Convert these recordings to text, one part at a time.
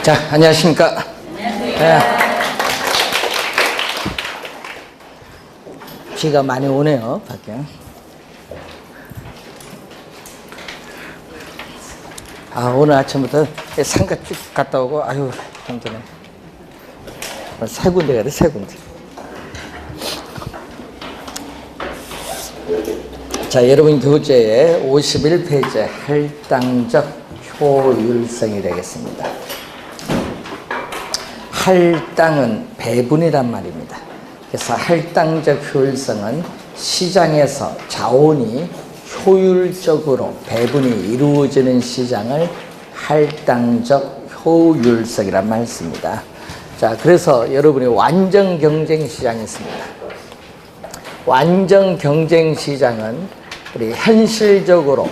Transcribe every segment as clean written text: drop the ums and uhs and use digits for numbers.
자, 안녕하십니까. 네. 비가 많이 오네요, 밖에. 오늘 아침부터 상가 쭉 갔다 오고, 힘드네. 세 군데 가야 돼, 세 군데. 자, 여러분 교재의 51페이지 할당적 효율성이 되겠습니다. 할당은 배분이란 말입니다. 그래서 할당적 효율성은 시장에서 자원이 효율적으로 배분이 이루어지는 시장을 할당적 효율성이란 말을 씁니다. 자, 그래서 여러분이 완전 경쟁 시장이 있습니다. 완전 경쟁 시장은 우리 현실적으로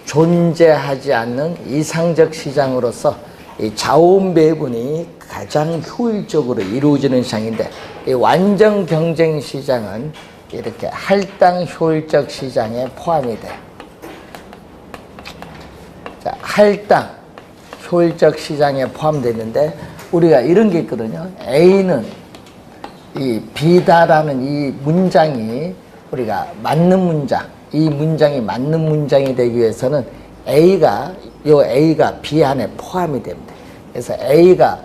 존재하지 않는 이상적 시장으로서 이 자원 배분이 가장 효율적으로 이루어지는 시장인데, 이 완전 경쟁 시장은 이렇게 할당 효율적 시장에 포함이 돼요. 자, 할당 효율적 시장에 포함되는데 우리가 이런 게 있거든요. A는 이 B다라는 이 문장이 우리가 맞는 문장, 이 문장이 맞는 문장이 되기 위해서는 A가 B 안에 포함이 됩니다. 그래서 A가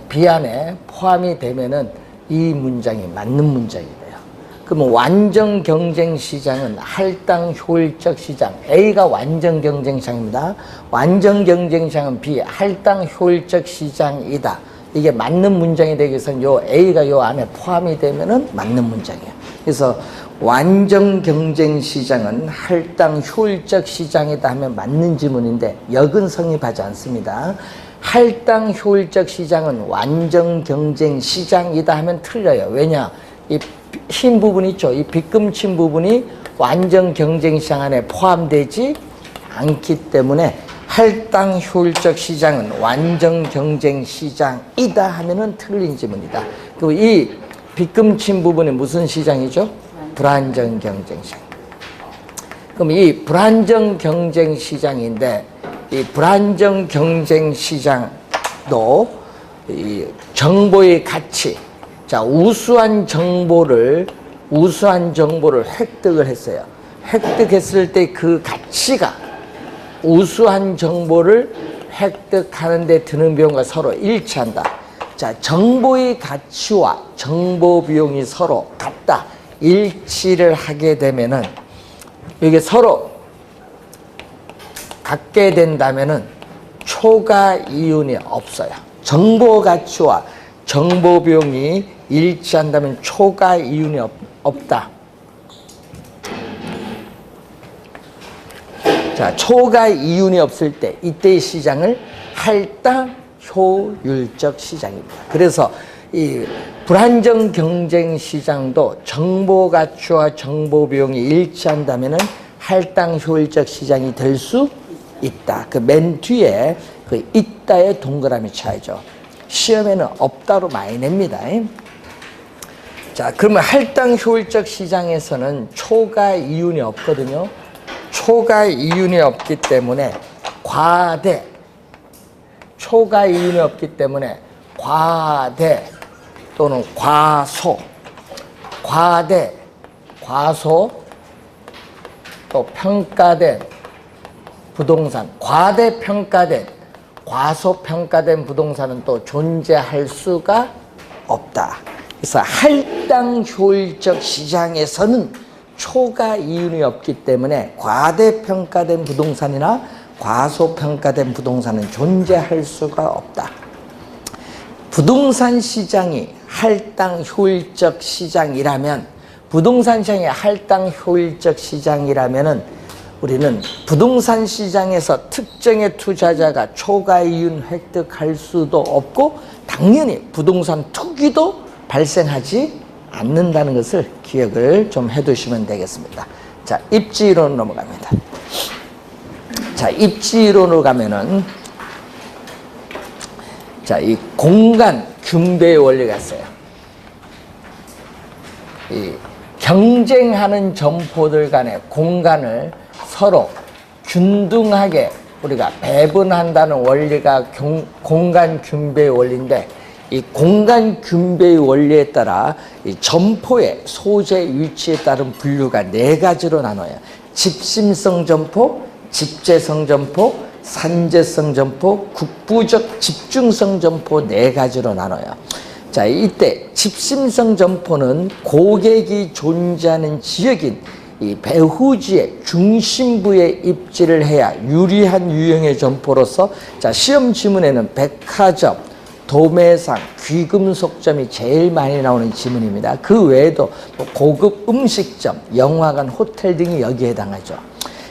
B 안에 포함이 되면은 이 문장이 맞는 문장이 돼요. 그러면 완전 경쟁 시장은 할당 효율적 시장, A가 완전 경쟁 시장입니다. 완전 경쟁 시장은 B, 할당 효율적 시장이다. 이게 맞는 문장이 되기 위해서는 요 A가 요 안에 포함이 되면은 맞는 문장이에요. 그래서 완전 경쟁 시장은 할당 효율적 시장이다 하면 맞는 지문인데 역은 성립하지 않습니다. 할당 효율적 시장은 완전 경쟁 시장이다 하면 틀려요. 왜냐? 이 흰 부분 있죠? 이 빗금친 부분이 완전 경쟁 시장 안에 포함되지 않기 때문에 할당 효율적 시장은 완전 경쟁 시장이다 하면은 틀린 지문이다. 그리고 이 빗금친 부분이 무슨 시장이죠? 불안정 경쟁 시장. 그럼 이 불안정 경쟁 시장인데, 이 불안정 경쟁 시장도 이 정보의 가치, 자, 우수한 정보를 획득을 했어요. 획득했을 때 그 가치가 우수한 정보를 획득하는 데 드는 비용과 서로 일치한다. 자, 정보의 가치와 정보 비용이 서로 같다. 일치를 하게 되면은, 이게 서로 같게 된다면은 초과 이윤이 없어요. 정보 가치와 정보 비용이 일치한다면 초과 이윤이 없다. 자, 초과 이윤이 없을 때 이때의 시장을 할당 효율적 시장입니다. 그래서 이 불안정 경쟁 시장도 정보 가치와 정보 비용이 일치한다면은 할당 효율적 시장이 될 수 있다. 그 맨 뒤에 그 있다의 동그라미 쳐야죠. 시험에는 없다로 많이 냅니다. 자, 그러면 할당 효율적 시장에서는 초과 이윤이 없거든요. 초과 이윤이 없기 때문에 초과 이윤이 없기 때문에 과대 또는 과소 또 평가된 부동산, 과대평가된 과소평가된 부동산은 또 존재할 수가 없다. 그래서 할당 효율적 시장에서는 초과 이윤이 없기 때문에 과대평가된 부동산이나 과소평가된 부동산은 존재할 수가 없다. 부동산 시장이 할당 효율적 시장이라면, 부동산 시장이 할당 효율적 시장이라면은 우리는 부동산 시장에서 특정의 투자자가 초과 이윤 획득할 수도 없고, 당연히 부동산 투기도 발생하지 않는다는 것을 기억을 좀 해두시면 되겠습니다. 자, 입지이론 넘어갑니다. 자, 입지이론으로 가면은, 자, 이 공간 균배의 원리가 있어요. 이 경쟁하는 점포들 간의 공간을 서로 균등하게 우리가 배분한다는 원리가 공간 균배의 원리인데, 이 공간 균배의 원리에 따라 이 점포의 소재 위치에 따른 분류가 4가지로 나눠요. 집심성 점포, 집재성 점포, 산재성 점포, 국부적 집중성 점포 4가지로 나눠요. 자, 이때 집심성 점포는 고객이 존재하는 지역인 이 배후지의 중심부에 입지를 해야 유리한 유형의 점포로서, 자, 시험 지문에는 백화점, 도매상, 귀금속점이 제일 많이 나오는 지문입니다. 그 외에도 고급 음식점, 영화관, 호텔 등이 여기에 해당하죠.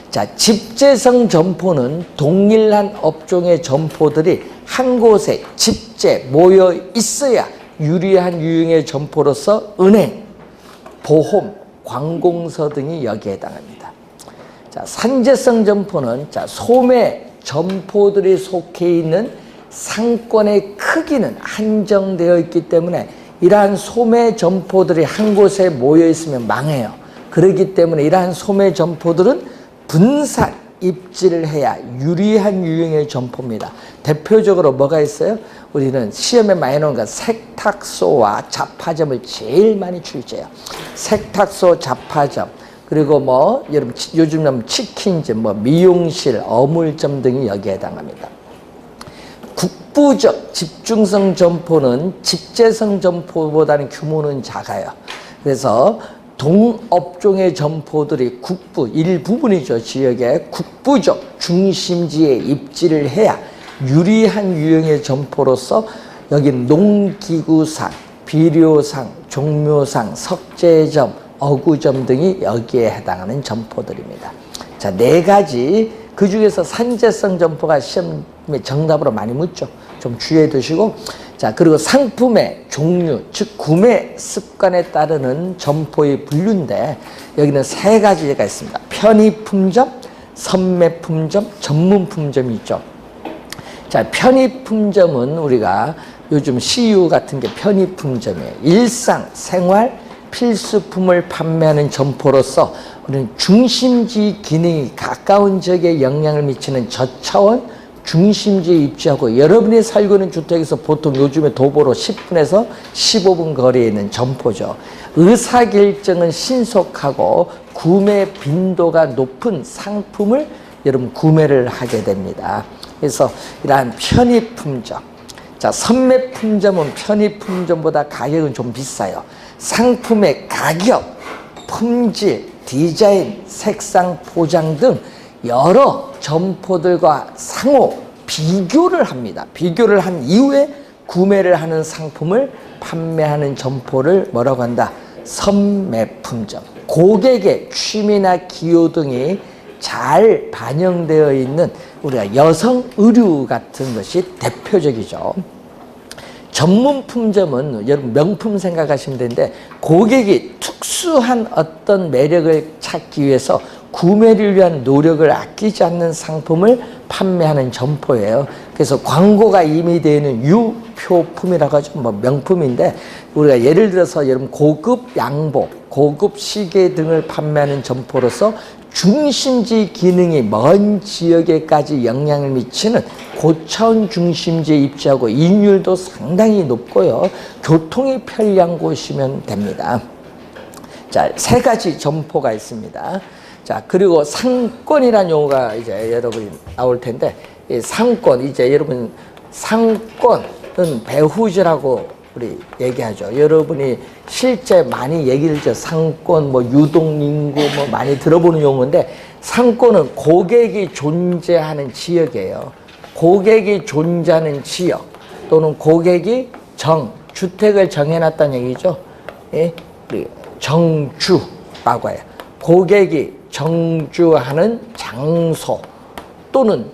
자, 집재성 점포는 동일한 업종의 점포들이 한 곳에 집재 모여 있어야 유리한 유형의 점포로서 은행, 보험, 관공서 등이 여기에 해당합니다. 자, 산재성 점포는, 자, 소매 점포들이 속해 있는 상권의 크기는 한정되어 있기 때문에 이러한 소매 점포들이 한 곳에 모여 있으면 망해요. 그렇기 때문에 이러한 소매 점포들은 분산 입지를 해야 유리한 유형의 점포입니다. 대표적으로 뭐가 있어요? 우리는 시험에 많이 나오는 건 세탁소와 잡화점을 제일 많이 출제해요. 세탁소, 잡화점, 그리고 뭐 여러분 요즘은 치킨점, 뭐 미용실, 어물점 등이 여기에 해당합니다. 국부적 집중성 점포는 집재성 점포보다는 규모는 작아요. 그래서 동업종의 점포들이 국부, 일부분이죠. 지역의 국부적 중심지에 입지를 해야 유리한 유형의 점포로서 여긴 농기구상, 비료상, 종묘상, 석재점, 어구점 등이 여기에 해당하는 점포들입니다. 자, 4가지, 그 중에서 산재성 점포가 시험에 정답으로 많이 묻죠. 좀 주의해 두시고, 자, 그리고 상품의 종류, 즉 구매 습관에 따르는 점포의 분류인데, 여기는 3가지가 있습니다. 편의품점, 선매품점, 전문품점이 있죠. 자, 편의품점은 우리가 요즘 CU 같은 게 편의품점이에요. 일상, 생활, 필수품을 판매하는 점포로서 우리는 중심지 기능이 가까운 지역에 영향을 미치는 저차원 중심지에 입지하고, 여러분이 살고 있는 주택에서 보통 요즘에 도보로 10분에서 15분 거리에 있는 점포죠. 의사결정은 신속하고 구매 빈도가 높은 상품을 여러분 구매를 하게 됩니다. 그래서 이러한 편의품점, 자, 선매품점은 편의품점보다 가격은 좀 비싸요. 상품의 가격, 품질, 디자인, 색상, 포장 등 여러 점포들과 상호 비교를 합니다. 비교를 한 이후에 구매를 하는 상품을 판매하는 점포를 뭐라고 한다? 선매품점. 고객의 취미나 기호 등이 잘 반영되어 있는 우리가 여성 의류 같은 것이 대표적이죠. 전문품점은 여러분 명품 생각하시면 되는데, 고객이 특수한 어떤 매력을 찾기 위해서 구매를 위한 노력을 아끼지 않는 상품을 판매하는 점포예요. 그래서 광고가 이미 되어 있는 유표품이라고 하죠. 뭐 명품인데, 우리가 예를 들어서 여러분 고급 양복, 고급 시계 등을 판매하는 점포로서 중심지 기능이 먼 지역에까지 영향을 미치는 고차원 중심지에 입지하고 이율도 상당히 높고요. 교통이 편리한 곳이면 됩니다. 자, 3가지 점포가 있습니다. 자, 그리고 상권이라는 용어가 이제 여러분이 나올 텐데, 이 상권, 이제 여러분 상권은 배후지라고 우리 얘기하죠. 여러분이 실제 많이 얘기를 죠. 상권, 뭐 유동인구 뭐 많이 들어보는 용어인데, 상권은 고객이 존재하는 지역이에요. 고객이 존재하는 지역 또는 고객이 주택을 정해놨다는 얘기죠. 예? 우리 정주라고 해요. 고객이 정주하는 장소 또는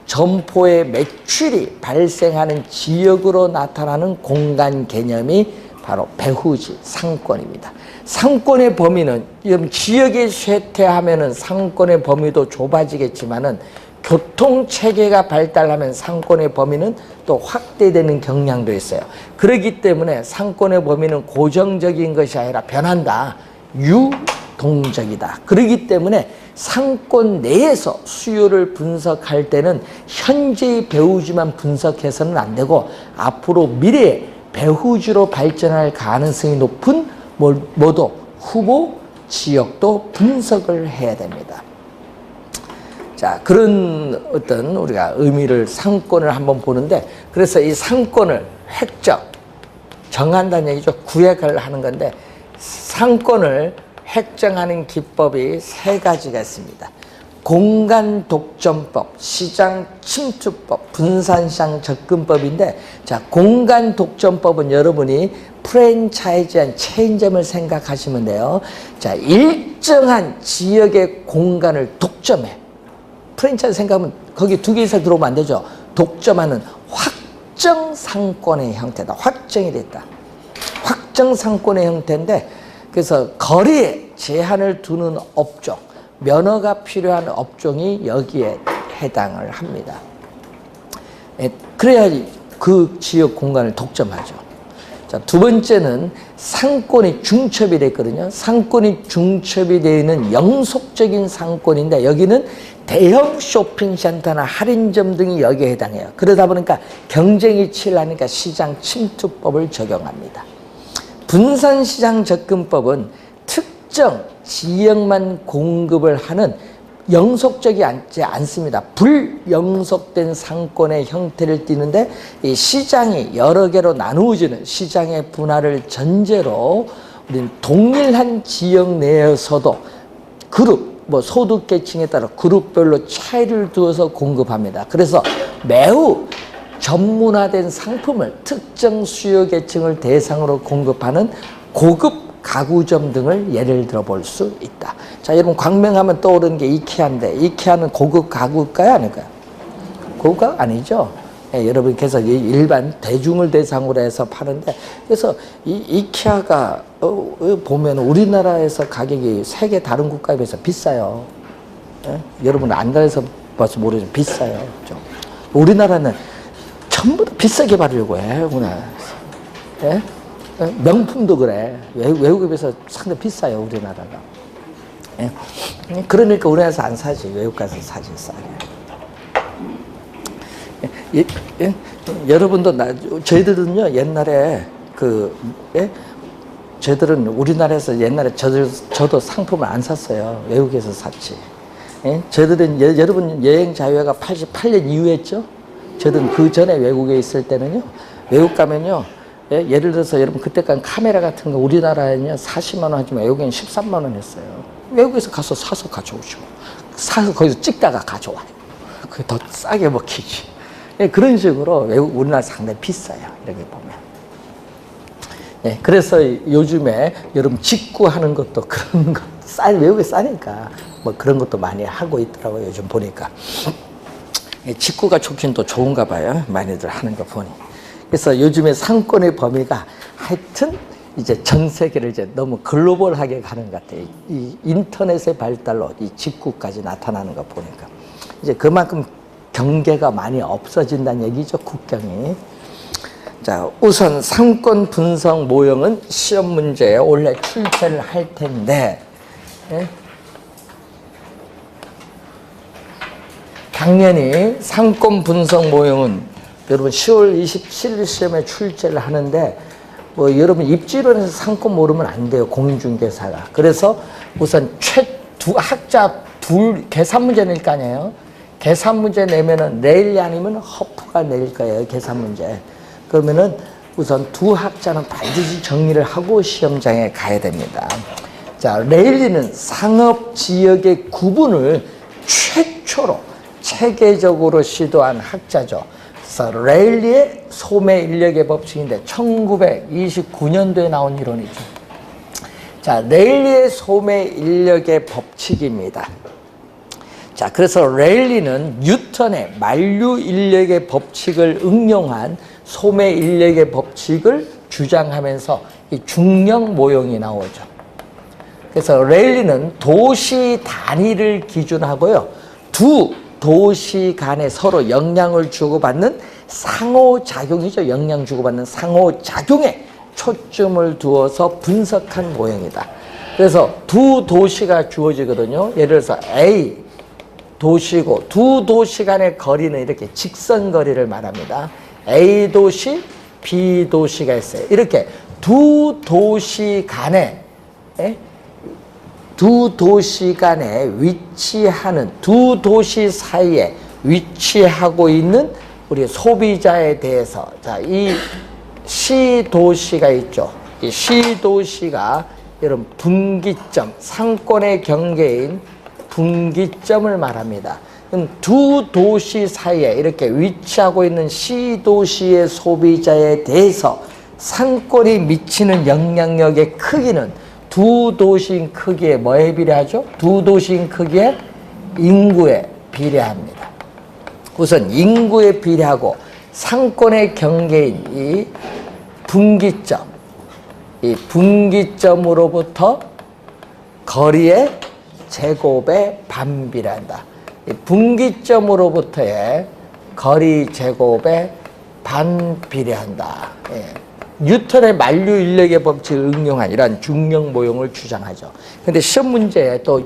점포의 매출이 발생하는 지역으로 나타나는 공간 개념이 바로 배후지, 상권입니다. 상권의 범위는 지역이 쇠퇴하면은 상권의 범위도 좁아지겠지만은 교통체계가 발달하면 상권의 범위는 또 확대되는 경향도 있어요. 그렇기 때문에 상권의 범위는 고정적인 것이 아니라 변한다. 동적이다. 그렇기 때문에 상권 내에서 수요를 분석할 때는 현재의 배후지만 분석해서는 안 되고 앞으로 미래에 배후지로 발전할 가능성이 높은 뭐도 후보 지역도 분석을 해야 됩니다. 자, 그런 어떤 우리가 의미를 상권을 한번 보는데, 그래서 이 상권을 획정, 정한다는 얘기죠. 구획을 하는 건데, 상권을 획정하는 기법이 세 가지가 있습니다. 공간 독점법, 시장 침투법, 분산시장 접근법인데, 자, 공간 독점법은 여러분이 프랜차이즈한 체인점을 생각하시면 돼요. 자, 일정한 지역의 공간을 독점해. 프랜차이즈 생각하면 거기 두 개 이상 들어오면 안 되죠. 독점하는 확정 상권의 형태다. 확정이 됐다. 확정 상권의 형태인데, 그래서 거리에 제한을 두는 업종, 면허가 필요한 업종이 여기에 해당을 합니다. 그래야지 그 지역 공간을 독점하죠. 자, 두 번째는 상권이 중첩이 됐거든요. 상권이 중첩이 되어 있는 영속적인 상권인데, 여기는 대형 쇼핑센터나 할인점 등이 여기에 해당해요. 그러다 보니까 경쟁이 치열하니까 시장 침투법을 적용합니다. 분산시장 접근법은 특정 지역만 공급을 하는 영속적이 않습니다. 불영속된 상권의 형태를 띠는데, 이 시장이 여러 개로 나누어지는 시장의 분할을 전제로 우리는 동일한 지역 내에서도 그룹, 소득계층에 따라 그룹별로 차이를 두어서 공급합니다. 그래서 매우 전문화된 상품을 특정 수요계층을 대상으로 공급하는 고급 가구점 등을 예를 들어 볼 수 있다. 자, 여러분 광명하면 떠오르는 게 이케아인데, 이케아는 고급 가구일까요? 아닐까요? 고급 가구 아니죠? 예, 여러분께서 일반 대중을 대상으로 해서 파는데, 그래서 이 이케아가 보면 우리나라에서 가격이 세계 다른 국가에 비해서 비싸요. 예? 여러분 안 가서 봐서 모르지만 비싸요. 좀. 우리나라는 전부 다 비싸게 바르려고 해, 우리나라에서. 예? 명품도 그래. 외국에 비해서 상당히 비싸요, 우리나라가. 예? 그러니까 우리나라에서 안 사지. 외국 가서 사지, 싸게. 예? 예? 여러분도 저희들은요, 옛날에 저희들은 우리나라에서 옛날에 저도 상품을 안 샀어요. 외국에서 샀지. 예? 저희들은 여러분 여행 자유화가 88년 이후에 했죠? 저희들은 그 전에 외국에 있을 때는요, 외국 가면요, 예? 예를 들어서 여러분 그때까지 카메라 같은 거 우리나라에는요 40만 원 하지만 외국에는 13만 원 했어요. 외국에서 가서 사서 가져오죠. 사서 거기서 찍다가 가져와요. 그게 더 싸게 먹히지. 예, 그런 식으로 우리나라 상당히 비싸요. 이렇게 보면. 예, 그래서 요즘에 여러분 직구하는 것도 그런 거 외국에 싸니까 그런 것도 많이 하고 있더라고요. 요즘 보니까. 예, 직구가 좋긴 또 좋은가 봐요. 많이들 하는 거 보니. 그래서 요즘에 상권의 범위가 하여튼 이제 전 세계를 이제 너무 글로벌하게 가는 것 같아요. 이 인터넷의 발달로 이 직구까지 나타나는 거 보니까. 이제 그만큼 경계가 많이 없어진다는 얘기죠, 국경이. 자, 우선 상권 분석 모형은 시험 문제에 원래 출제를 할 텐데, 예? 당연히 상권 분석 모형은 여러분 10월 27일 시험에 출제를 하는데, 여러분 입지론에서 상권 모르면 안 돼요, 공인중개사가. 그래서 우선 학자 계산 문제 낼 거 아니에요. 계산 문제 내면은 레일리 아니면 허프가 낼 거예요, 계산 문제. 그러면은 우선 두 학자는 반드시 정리를 하고 시험장에 가야 됩니다. 자, 레일리는 상업 지역의 구분을 최초로 체계적으로 시도한 학자죠. 그래서 레일리의 소매 인력의 법칙인데 1929년도에 나온 이론이죠. 자, 레일리의 소매 인력의 법칙입니다. 자, 그래서 레일리는 뉴턴의 만류 인력의 법칙을 응용한 소매 인력의 법칙을 주장하면서 이 중력 모형이 나오죠. 그래서 레일리는 도시 단위를 기준하고요, 두 도시 간에 서로 영향을 주고받는 상호작용이죠. 영향 주고받는 상호작용에 초점을 두어서 분석한 모형이다. 그래서 두 도시가 주어지거든요. 예를 들어서 A 도시고 두 도시 간의 거리는 이렇게 직선 거리를 말합니다. A 도시, B 도시가 있어요. 이렇게 두 도시 간에 위치하는 두 도시 사이에 위치하고 있는 우리 소비자에 대해서 자, 이 C 도시가 있죠. 이 C 도시가 이런 분기점, 상권의 경계인 분기점을 말합니다. 그럼 두 도시 사이에 이렇게 위치하고 있는 C 도시의 소비자에 대해서 상권이 미치는 영향력의 크기는 두 도시인 크기에 뭐에 비례하죠? 두 도시인 크기에 인구에 비례합니다. 우선 인구에 비례하고 상권의 경계인 이 분기점, 이 분기점으로부터 거리의 제곱에 반비례한다. 이 분기점으로부터의 거리 제곱에 반비례한다. 예. 뉴턴의 만류 인력의 법칙을 응용한 이러한 중력 모형을 주장하죠. 근데 시험 문제에 또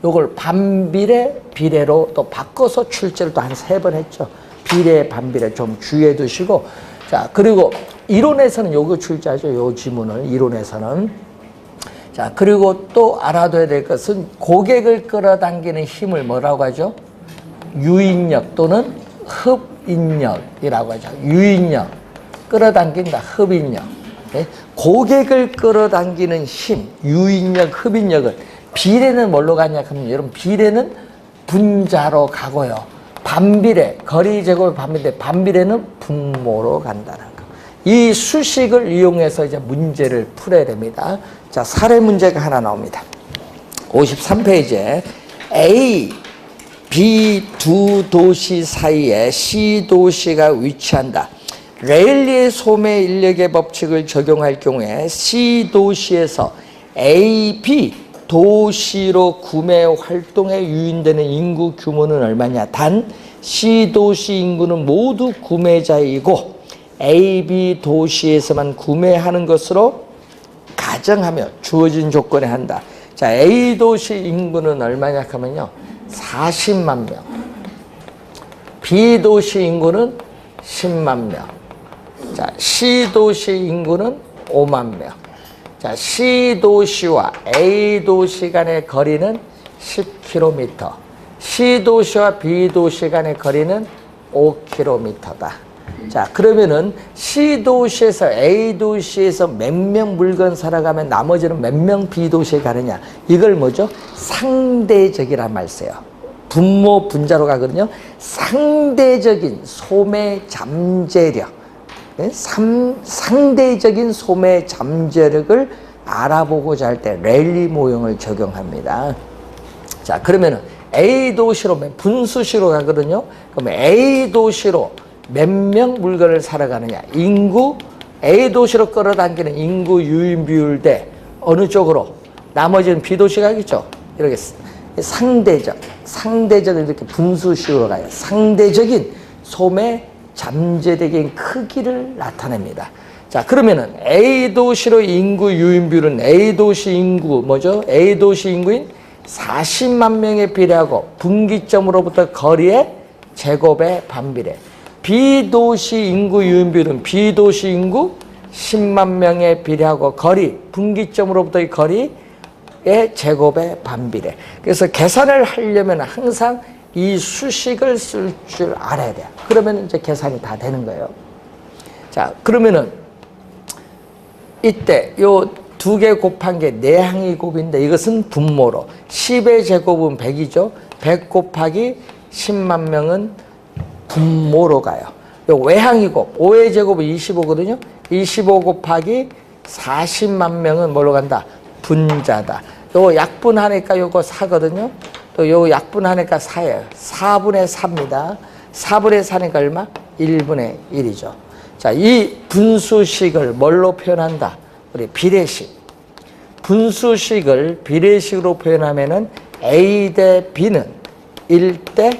요걸 반비례, 비례로 또 바꿔서 출제를 또 한 3번 했죠. 비례, 반비례 좀 주의해 두시고. 자, 그리고 이론에서는 요거 출제하죠. 요 지문을, 이론에서는. 자, 그리고 또 알아둬야 될 것은 고객을 끌어당기는 힘을 뭐라고 하죠? 유인력 또는 흡인력이라고 하죠. 유인력, 끌어당긴다, 흡인력. 네? 고객을 끌어당기는 힘, 유인력, 흡인력은 비례는 뭘로 가냐 하면 여러분 비례는 분자로 가고요. 반비례, 거리 제곱의 반비례, 반비례는 분모로 간다는 거. 이 수식을 이용해서 이제 문제를 풀어야 됩니다. 자, 사례 문제가 하나 나옵니다. 53페이지에 A, B 두 도시 사이에 C 도시가 위치한다. 레일리의 소매 인력의 법칙을 적용할 경우에 C 도시에서 A, B 도시로 구매 활동에 유인되는 인구 규모는 얼마냐? 단 C 도시 인구는 모두 구매자이고 A, B 도시에서만 구매하는 것으로 가정하며 주어진 조건에 한다. 자, A 도시 인구는 얼마냐 하면요. 40만 명. B 도시 인구는 10만 명. 자, C 도시 인구는 5만 명. 자, C 도시와 A 도시 간의 거리는 10km. C 도시와 B 도시 간의 거리는 5km다. 자, 그러면은 C 도시에서 A 도시에서 몇 명 물건 사러 가면 나머지는 몇 명 B 도시에 가느냐? 이걸 뭐죠? 상대적이란 말 써요. 분모 분자로 가거든요. 상대적인 소매 잠재력. 상대적인 소매 잠재력을 알아보고자 할 때 레일리 모형을 적용합니다. 자, 그러면은 A 도시로 분수시로 가거든요. 그러면 A 도시로 몇 명 물건을 사러 가느냐? 인구, A 도시로 끌어당기는 인구 유인 비율 대 어느 쪽으로? 나머지는 B 도시 가겠죠? 이렇게 상대적인 이렇게 분수식으로 가요. 상대적인 소매 잠재력의 크기를 나타냅니다. 자, 그러면은 A 도시로 인구 유인 비율은 A 도시 인구 뭐죠? A 도시 인구인 40만 명에 비례하고 분기점으로부터 거리의 제곱에 반비례. B 도시 인구 유인 비율은 B 도시 인구 10만 명에 비례하고 거리, 분기점으로부터의 거리의 제곱에 반비례. 그래서 계산을 하려면 항상 이 수식을 쓸 줄 알아야 돼요. 그러면 이제 계산이 다 되는 거예요. 자, 그러면은 이때 요 두 개 곱한 게 내항이 곱인데 이것은 분모로 10의 제곱은 100이죠. 100 곱하기 10만 명은 분모로 가요. 요 외항이 곱 5의 제곱은 25거든요. 25 곱하기 40만 명은 뭘로 간다? 분자다. 요 약분하니까 요거 4거든요. 또 요 약분하니까 4예요. 4분의 4입니다. 4분의 4니까 얼마? 1분의 1이죠. 자, 이 분수식을 뭘로 표현한다? 우리 비례식. 분수식을 비례식으로 표현하면은 A 대 B는 1대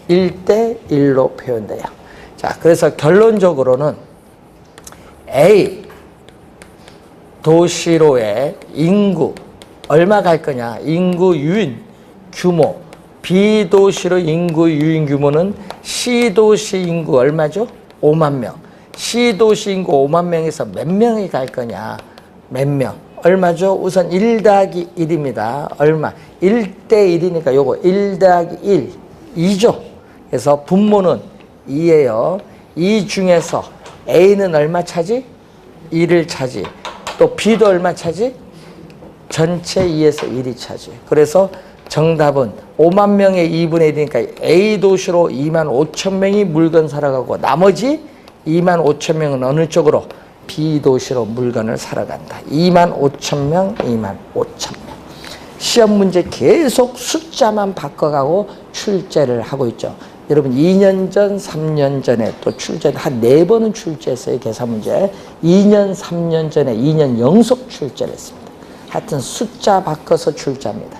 1로 표현돼요. 자, 그래서 결론적으로는 A 도시로의 인구 얼마 갈 거냐? 인구 유인 규모. B도시로 인구 유인 규모는 C도시 인구 얼마죠? 5만 명. C도시 인구 5만 명에서 몇 명이 갈 거냐? 몇 명? 얼마죠? 우선 1 더하기 1입니다. 얼마? 1대 1이니까 요거 1 더하기 1, 2죠. 그래서 분모는 2예요. 이 중에서 A는 얼마 차지? 1을 차지. 또 B도 얼마 차지? 전체 2에서 1이 차지. 그래서 정답은 5만 명의 2분의 1이니까 A 도시로 2만 5천 명이 물건 사러 가고 나머지 2만 5천 명은 어느 쪽으로? B 도시로 물건을 사러 간다. 2만 5천 명, 2만 5천 명. 시험 문제 계속 숫자만 바꿔가고 출제를 하고 있죠. 여러분 2년 전, 3년 전에 또 출제 한 4번은 출제했어요. 계산 문제. 2년, 3년 전에 2년 연속 출제를 했습니다. 하여튼 숫자 바꿔서 출제합니다.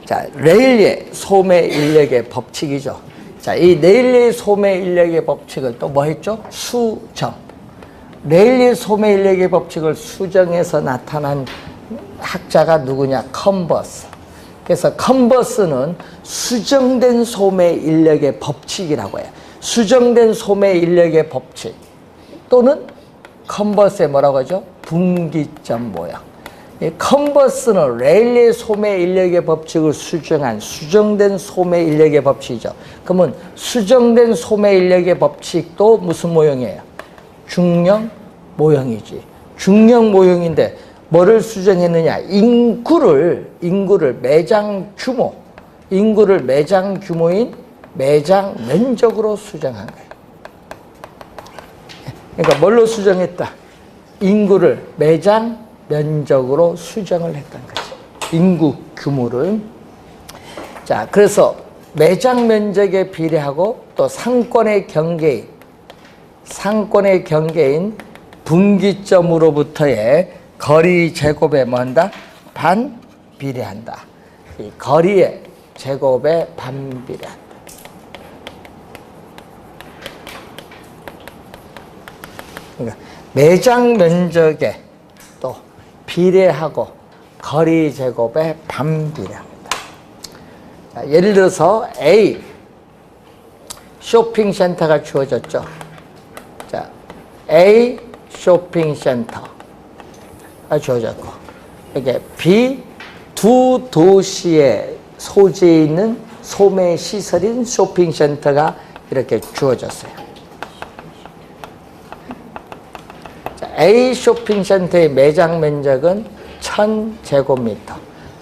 자, 레일리의 소매 인력의 법칙이죠. 자, 이 레일리의 소매 인력의 법칙을 또 뭐 했죠? 수정. 레일리의 소매 인력의 법칙을 수정해서 나타난 학자가 누구냐? 컨버스. 그래서 컨버스는 수정된 소매 인력의 법칙이라고 해요. 수정된 소매 인력의 법칙 또는 컨버스의 뭐라고 하죠? 분기점 모형. 이 컨버스는 레일리의 소매 인력의 법칙을 수정된 소매 인력의 법칙이죠. 그러면 수정된 소매 인력의 법칙도 무슨 모형이에요? 중력 모형이지. 중력 모형인데 뭐를 수정했느냐? 인구를 매장 규모, 인구를 매장 규모인 매장 면적으로 수정한 거예요. 그러니까 뭘로 수정했다? 인구를 매장 면적으로 수정을 했다는 거죠. 인구 규모를. 자, 그래서 매장 면적에 비례하고 또 상권의 경계인 분기점으로부터의 거리 제곱에 뭐한다? 반비례한다. 이 거리의 제곱에 반비례한다. 그러니까 매장 면적에 또 비례하고 거리 제곱에 반비례합니다. 자, 예를 들어서 A 쇼핑센터가 주어졌죠. 자, A 쇼핑센터가 주어졌고 이게 B 두 도시의 소재에 있는 소매 시설인 쇼핑센터가 이렇게 주어졌어요. 자, A 쇼핑센터의 매장 면적은 1000제곱미터,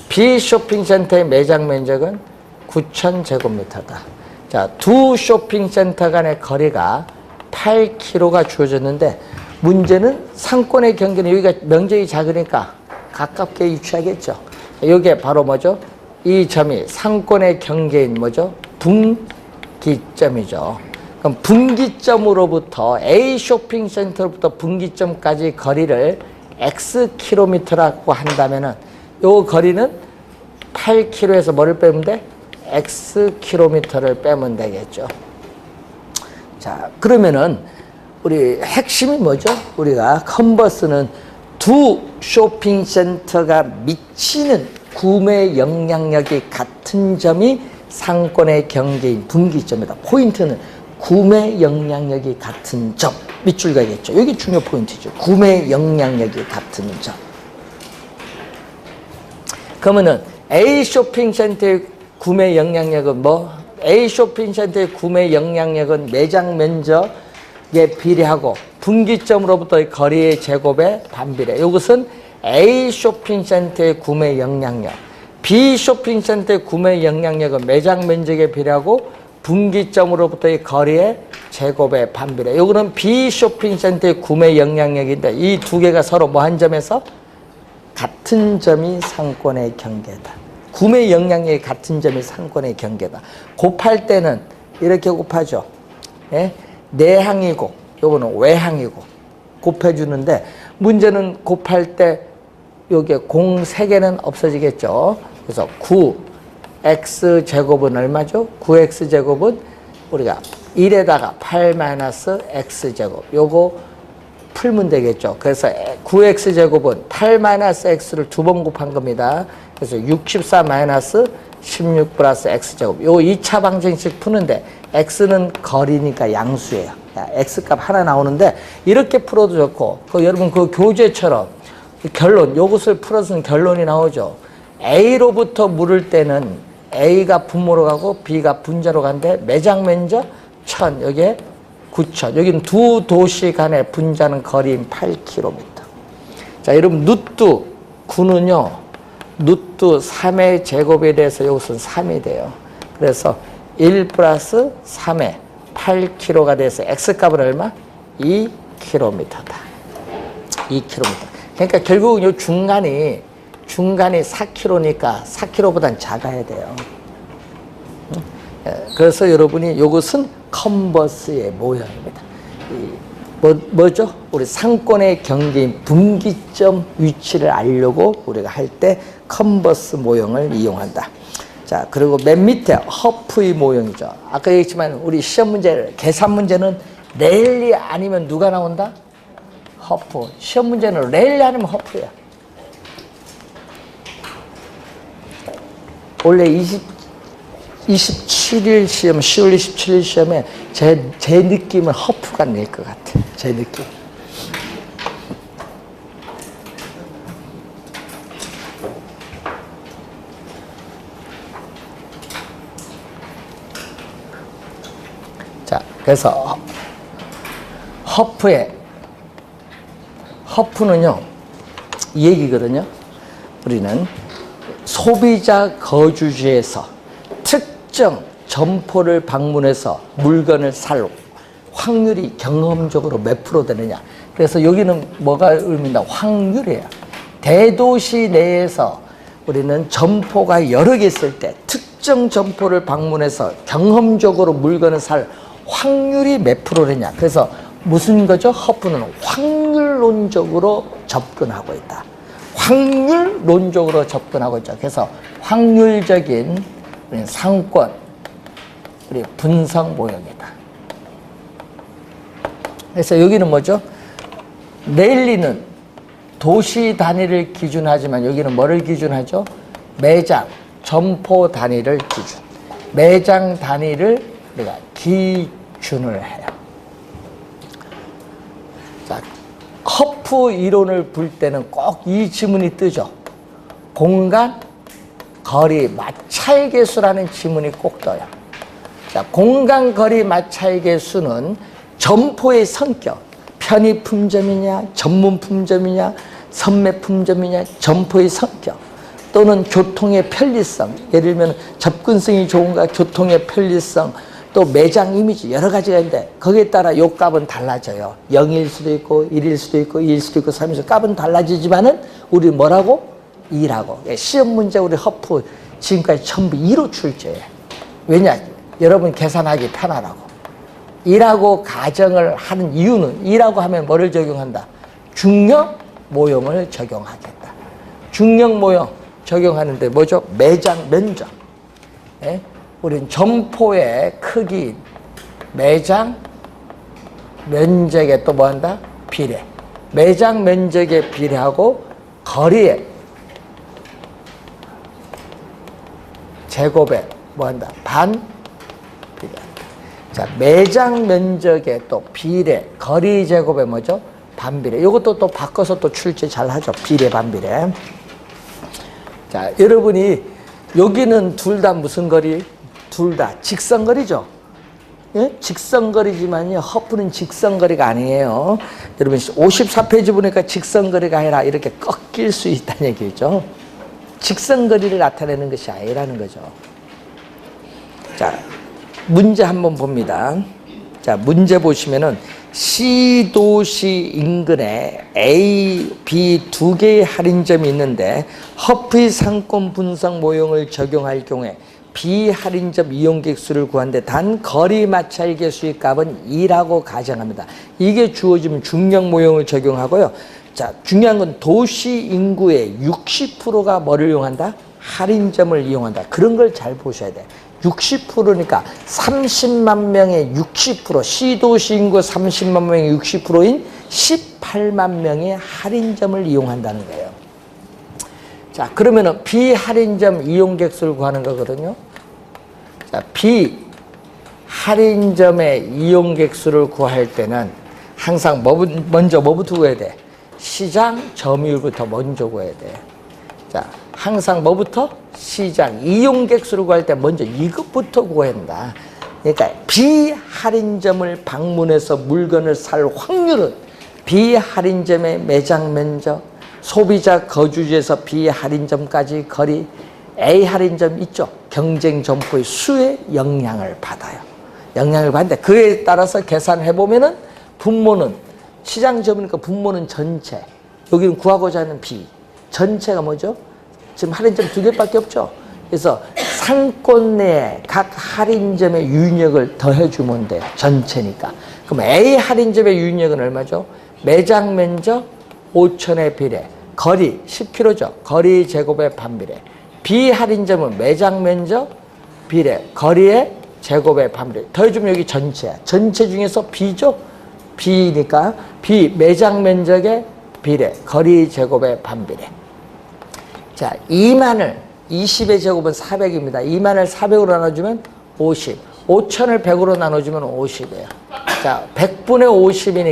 B 쇼핑센터의 매장 면적은 9000제곱미터다. 자, 두 쇼핑센터 간의 거리가 8km가 주어졌는데 문제는 상권의 경계는 여기가 면적이 작으니까 가깝게 위치하겠죠. 이게 바로 뭐죠? 이 점이 상권의 경계인 뭐죠? 분기점이죠. 그럼 분기점으로부터 A 쇼핑센터로부터 분기점까지 거리를 X킬로미터라고 한다면은 요 거리는 8km에서 뭐를 빼면 돼? X킬로미터를 빼면 되겠죠. 자, 그러면은 우리 핵심이 뭐죠? 우리가 컨버스는 두 쇼핑센터가 미치는 구매 영향력이 같은 점이 상권의 경계인 분기점이다. 포인트는 구매 영향력이 같은 점. 밑줄 가겠죠. 여기 중요 포인트죠. 구매 영향력이 같은 점. 그러면은 A 쇼핑센터의 구매 영향력은 뭐? A 쇼핑센터의 구매 영향력은 매장 면적에 비례하고 분기점으로부터의 거리의 제곱에 반비례. 이것은 A 쇼핑센터의 구매 영향력. B 쇼핑센터의 구매 영향력은 매장 면적에 비례하고 분기점으로부터의 거리의 제곱에 반비례. 이거는 B 쇼핑센터의 구매 영향력인데 이 두 개가 서로 뭐 한 점에서 같은 점이 상권의 경계다. 구매 영향력이 같은 점이 상권의 경계다. 곱할 때는 이렇게 곱하죠. 예? 내항이고 요거는 외항이고 곱해주는데 문제는 곱할 때 요게 공 3개는 없어지겠죠. 그래서 9x제곱은 얼마죠? 9x제곱은 우리가 1에다가 8-x제곱 요거 풀면 되겠죠. 그래서 9x제곱은 8-x를 두 번 곱한 겁니다. 그래서 64-16 플러스 x제곱. 요 2차 방정식 푸는데 x는 거리니까 양수예요. x값 하나 나오는데 이렇게 풀어도 좋고, 여러분 그 교재처럼 결론, 요것을 풀어서는 결론이 나오죠. A로부터 물을 때는 A가 분모로 가고 B가 분자로 가는데 매장 면적 1000, 여기에 9000. 여기는 두 도시 간의 분자는 거리인 8km. 자, 여러분 누뚜 9는요. 누뚜 3의 제곱에 대해서 이것은 3이 돼요. 그래서 1 플러스 3의 8km가 돼서 x값은 얼마? 2km다. 2km. 그러니까 결국은 이 중간이 4km니까 4km보단 작아야 돼요. 그래서 여러분이 이것은 컨버스의 모형입니다. 뭐죠? 우리 상권의 경계인 분기점 위치를 알려고 우리가 할 때 컨버스 모형을 이용한다. 자, 그리고 맨 밑에 허프의 모형이죠. 아까 얘기했지만 우리 시험 문제, 계산 문제는 레일리 아니면 누가 나온다? 허프. 시험 문제는 레일리 아니면 허프야. 원래 27일 시험, 10월 27일 시험에 제 느낌은 허프가 낼 것 같아. 제 느낌. 자, 그래서 허프는요, 이 얘기거든요. 우리는 소비자 거주지에서 특정 점포를 방문해서 물건을 살 확률이 경험적으로 몇 프로 되느냐. 그래서 여기는 뭐가 의미다? 확률이에요. 대도시 내에서 우리는 점포가 여러 개 있을 때 특정 점포를 방문해서 경험적으로 물건을 살 확률이 몇 프로느냐. 그래서 무슨 거죠? 허프는 확률론적으로 접근하고 있다. 확률론적으로 접근하고 있죠. 그래서 확률적인 상권, 우리 분석 모형이다. 그래서 여기는 뭐죠? 레일리는 도시 단위를 기준하지만 여기는 뭐를 기준하죠? 매장, 점포 단위를 기준. 매장 단위를 우리가 기준을 해요. 자, 허프 이론을 볼 때는 꼭 이 지문이 뜨죠. 공간, 거리, 마찰계수라는 지문이 꼭 떠요. 자, 공간, 거리, 마찰계수는 점포의 성격, 편의품점이냐, 전문품점이냐, 선매품점이냐, 점포의 성격, 또는 교통의 편리성, 예를 들면 접근성이 좋은가, 교통의 편리성, 또 매장 이미지 여러 가지가 있는데 거기에 따라 요 값은 달라져요. 0일 수도 있고 1일 수도 있고 2일 수도 있고 3일 수도 있고 값은 달라지지만은 우리 뭐라고? 2라고. 시험 문제 우리 허프 지금까지 전부 2로 출제해. 왜냐? 여러분 계산하기 편하라고. 2라고 가정을 하는 이유는 2라고 하면 뭐를 적용한다? 중력 모형을 적용하겠다. 중력 모형 적용하는데 뭐죠? 매장 면적. 예? 우린 점포의 크기, 매장 면적에 또 뭐한다? 비례. 매장 면적에 비례하고 거리에 제곱에 뭐한다? 반 비례한다. 자, 매장 면적에 또 비례, 거리 제곱에 뭐죠? 반비례. 이것도 또 바꿔서 또 출제 잘 하죠. 비례, 반비례. 자, 여러분이 여기는 둘 다 무슨 거리? 둘 다 직선거리죠. 예? 직선거리지만요, 허프는 직선거리가 아니에요. 여러분 54페이지 보니까 직선거리가 아니라 이렇게 꺾일 수 있다는 얘기죠. 직선거리를 나타내는 것이 아니라는 거죠. 자, 문제 한번 봅니다. 자, 문제 보시면은 C 도시 인근에 A, B 두 개의 할인점이 있는데 허프의 상권 분석 모형을 적용할 경우에 B 할인점 이용객 수를 구하는데 단 거리 마찰계 수의 값은 2라고 가정합니다. 이게 주어지면 중력 모형을 적용하고요. 자, 중요한 건 도시 인구의 60%가 뭐를 이용한다? 할인점을 이용한다. 그런 걸 잘 보셔야 돼. 60%니까 30만 명의 60%, 시도시 인구 30만 명의 60%인 18만 명의 할인점을 이용한다는 거예요. 자, 그러면은 비할인점 이용객 수를 구하는 거거든요. 자, 비할인점의 이용객 수를 구할 때는 항상 먼저 뭐부터 구해야 돼? 시장 점유율부터 먼저 구해야 돼. 자, 항상 뭐부터? 시장 이용객 수를 구할 때 먼저 이것부터 구해야 한다. 그러니까 비할인점을 방문해서 물건을 살 확률은 비할인점의 매장 면적, 소비자 거주지에서 비할인점까지 거리, A 할인점 있죠. 경쟁 점포의 수에 영향을 받아요. 영향을 받는데 그에 따라서 계산해 보면은 분모는 시장 점이니까 분모는 전체. 여기는 구하고자 하는 B. 전체가 뭐죠? 지금 할인점 2개밖에 없죠. 그래서 상권 내에 각 할인점의 유인력을 더해주면 돼요. 전체니까. 그럼 A 할인점의 유인력은 얼마죠? 매장 면적 5천의 비례, 거리 10km죠. 거리 제곱의 반비례. B 할인점은 매장 면적 비례, 거리의 제곱의 반비례. 더해주면 여기 전체야. 전체 중에서 B죠? B니까 B 매장 면적의 비례, 거리 제곱의 반비례. 자, 2만을 20의 제곱은 400입니다. 2만을 400으로 나눠주면 50. 5천을 100으로 나눠주면 50이에요. 자, 100분의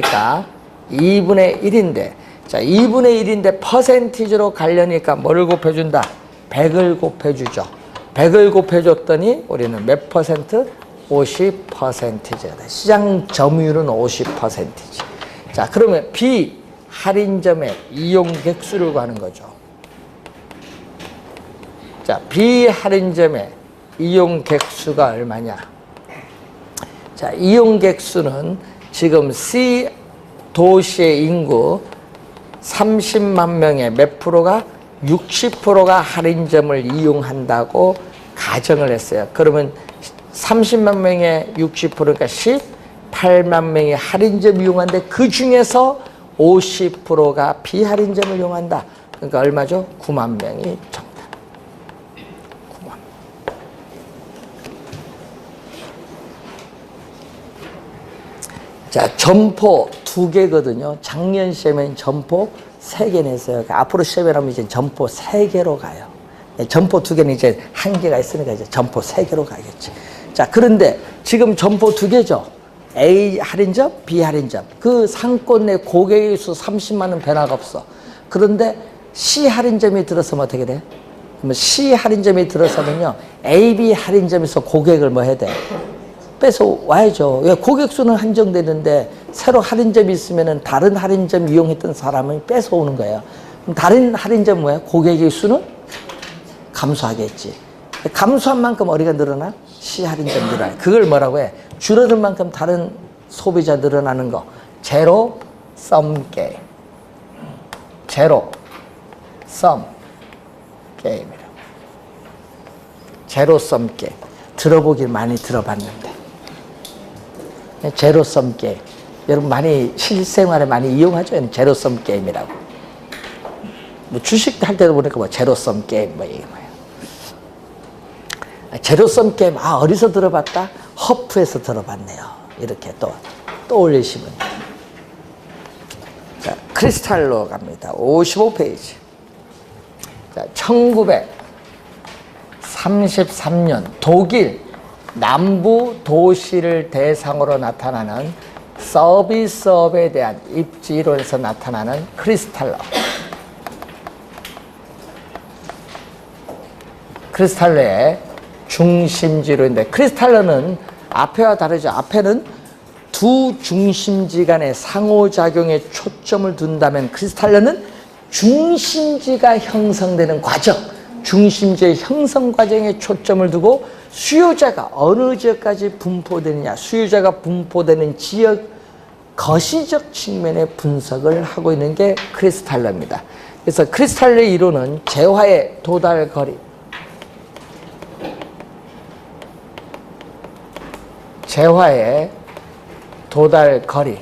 50이니까 2분의 1인데, 자, 2분의 1인데 퍼센티지로 가려니까 뭐를 곱해준다? 100을 곱해주죠. 100을 곱해줬더니 우리는 몇 퍼센트? 50%죠. 시장 점유율은 50%지. 자, 그러면 비할인점의 이용객 수를 구하는 거죠. 자, 비할인점의 이용객 수가 얼마냐? 자, 이용객 수는 지금 C 도시의 인구 30만 명의 몇 프로가 60%가 할인점을 이용한다고 가정을 했어요. 그러면 30만 명의 60%가 18만 명의 할인점 이용하는데 그 중에서 50%가 비할인점을 이용한다. 그러니까 얼마죠? 9만 명이 정답. 9만. 자, 점포 2개거든요. 작년 시험엔 점포 3개 냈어요. 앞으로 시험에 하면 이제 점포 3개로 가요. 점포 2개는 이제 한계가 있으니까 이제 점포 3개로 가겠지. 자, 그런데 지금 점포 2개죠. A 할인점, B 할인점. 그 상권 내 고객의 수 30만 원 변화가 없어. 그런데 C 할인점이 들어서면 어떻게 돼? 그러면 C 할인점이 들어서면요, A, B 할인점에서 고객을 뭐 해야 돼? 뺏어 와야죠. 왜? 고객 수는 한정되는데 새로 할인점이 있으면은 다른 할인점 이용했던 사람은 뺏어 오는 거예요. 그럼 다른 할인점 뭐야? 고객의 수는 감소하겠지. 감소한 만큼 어디가 늘어나? C 할인점 늘어나. 그걸 뭐라고 해? 줄어든 만큼 다른 소비자 늘어나는 거. 제로 썸 게임. 제로 썸 게임이라고. 제로 썸 게임. 들어보길 많이 들어봤는데. 제로섬 게임. 여러분 많이 실생활에 많이 이용하죠. 제로섬 게임이라고. 뭐 주식 할 때도 보니까 뭐 제로섬 게임 뭐 이게 뭐예요. 제로섬 게임 어디서 들어봤다? 허프에서 들어봤네요. 이렇게 또 떠올리시면. 자, 크리스탈로 갑니다. 55페이지. 자, 1933년 독일 남부 도시를 대상으로 나타나는 서비스업에 대한 입지론에서 나타나는 크리스탈러. 크리스탈러의 중심지로인데, 크리스탈러는 앞에와 다르죠. 앞에는 두 중심지 간의 상호작용에 초점을 둔다면, 크리스탈러는 중심지가 형성되는 과정, 중심지의 형성 과정에 초점을 두고 수요자가 어느 지역까지 분포되느냐, 수요자가 분포되는 지역 거시적 측면의 분석을 하고 있는 게 크리스탈러입니다. 그래서 크리스탈러의 이론은 재화의 도달 거리, 재화의 도달 거리,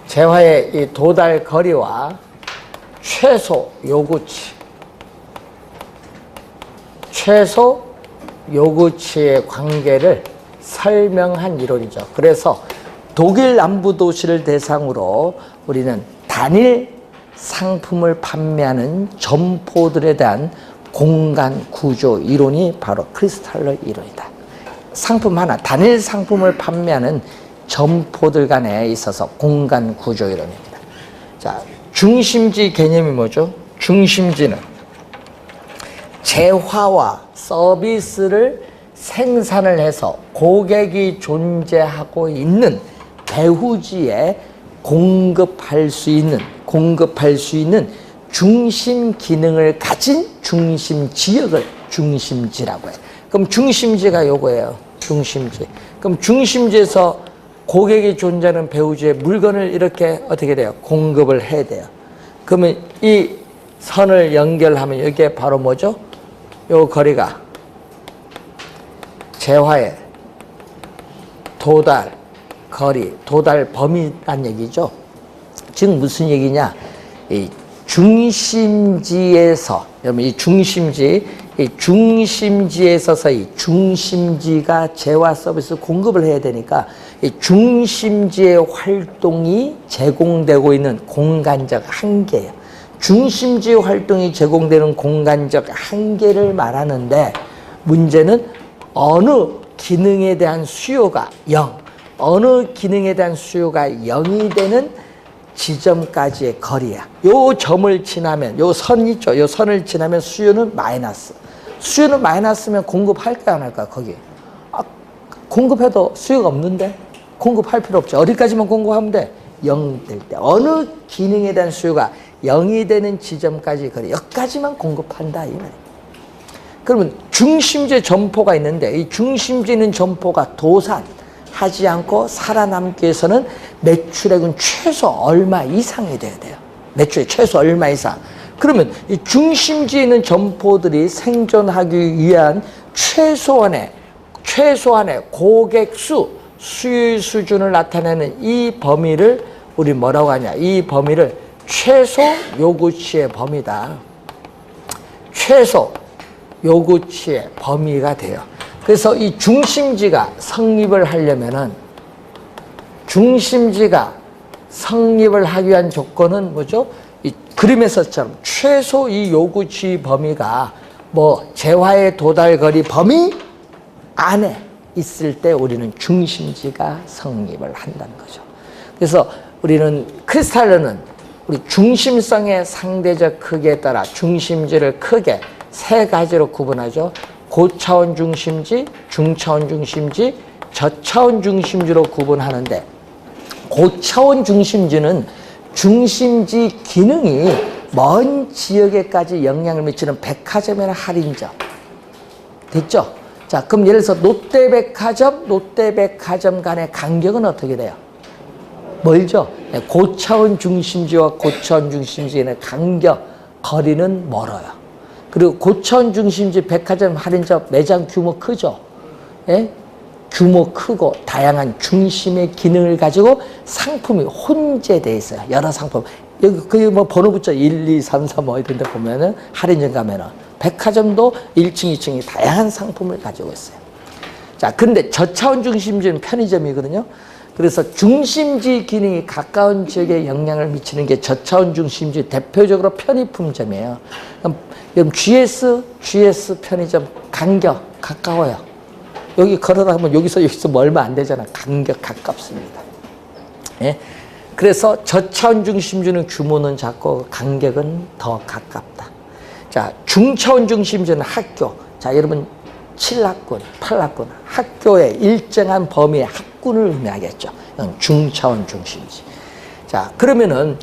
재화의 이 도달 거리와 최소 요구치, 최소 요구치의 관계를 설명한 이론이죠. 그래서 독일 남부 도시를 대상으로 우리는 단일 상품을 판매하는 점포들에 대한 공간 구조 이론이 바로 크리스탈러 이론이다. 상품 하나, 단일 상품을 판매하는 점포들 간에 있어서 공간 구조 이론입니다. 자, 중심지 개념이 뭐죠? 중심지는 재화와 서비스를 생산을 해서 고객이 존재하고 있는 배후지에 공급할 수 있는 중심 기능을 가진 중심 지역을 중심지라고 해요. 그럼 중심지가 요거예요. 중심지. 그럼 중심지에서 고객이 존재하는 배후지에 물건을 이렇게 어떻게 돼요? 공급을 해야 돼요. 그러면 이 선을 연결하면 이게 바로 뭐죠? 요 거리가 재화의 도달 거리, 도달 범위란 얘기죠. 즉 무슨 얘기냐? 이 중심지에서, 여러분 이 중심지에 있어서 이 중심지가 재화 서비스 공급을 해야 되니까 이 중심지의 활동이 제공되고 있는 공간적 한계예요. 중심지 활동이 제공되는 공간적 한계를 말하는데 문제는 어느 기능에 대한 수요가 0, 어느 기능에 대한 수요가 0이 되는 지점까지의 거리야. 요 점을 지나면, 요 선 있죠? 요 선을 지나면 수요는 마이너스. 수요는 마이너스면 공급할까 안 할까, 거기? 공급해도 수요가 없는데? 공급할 필요 없죠. 어디까지만 공급하면 돼? 0 될 때. 어느 기능에 대한 수요가 0이 되는 지점까지 거리, 여기까지만 공급한다, 이 말이에요. 그러면 중심지에 점포가 있는데 이 중심지에 있는 점포가 도산하지 않고 살아남기 위해서는 매출액은 최소 얼마 이상이 돼야 돼요. 매출액 최소 얼마 이상. 그러면 이 중심지에 있는 점포들이 생존하기 위한 최소한의 고객 수, 수요 수준을 나타내는 이 범위를 우리 뭐라고 하냐? 이 범위를 최소 요구치의 범위다. 최소 요구치의 범위가 돼요. 그래서 이 중심지가 성립을 하려면은 중심지가 성립을 하기 위한 조건은 뭐죠? 이 그림에서처럼 최소 이 요구치 범위가 뭐 재화의 도달거리 범위 안에 있을 때 우리는 중심지가 성립을 한다는 거죠. 그래서 우리는 크리스탈러는 우리 중심성의 상대적 크기에 따라 중심지를 크게 세 가지로 구분하죠. 고차원 중심지, 중차원 중심지, 저차원 중심지로 구분하는데 고차원 중심지는 중심지 기능이 먼 지역에까지 영향을 미치는 백화점이나 할인점. 됐죠? 자, 그럼 예를 들어서 롯데백화점 간의 간격은 어떻게 돼요? 멀죠? 고차원 중심지와 고차원 중심지의 간격, 거리는 멀어요. 그리고 고차원 중심지 백화점 할인점 매장 규모 크죠? 예? 규모 크고 다양한 중심의 기능을 가지고 상품이 혼재되어 있어요. 여러 상품. 여기 그 뭐 번호 붙여 1, 2, 3, 4 뭐 이런 데 보면은 할인점 가면은 백화점도 1층, 2층이 다양한 상품을 가지고 있어요. 자, 그런데 저차원 중심지는 편의점이거든요. 그래서 중심지 기능이 가까운 지역에 영향을 미치는 게 저차원 중심지 대표적으로 편의품점이에요. 그럼 GS 편의점 간격 가까워요. 여기 걸어가면 여기서 뭐 얼마 안 되잖아. 간격 가깝습니다. 예? 그래서 저차원 중심지는 규모는 작고 간격은 더 가깝다. 자, 중차원 중심지는 학교. 자, 여러분 7학군, 8학군 학교의 일정한 범위의 학군을 의미하겠죠. 이건 중차원 중심지. 자, 그러면은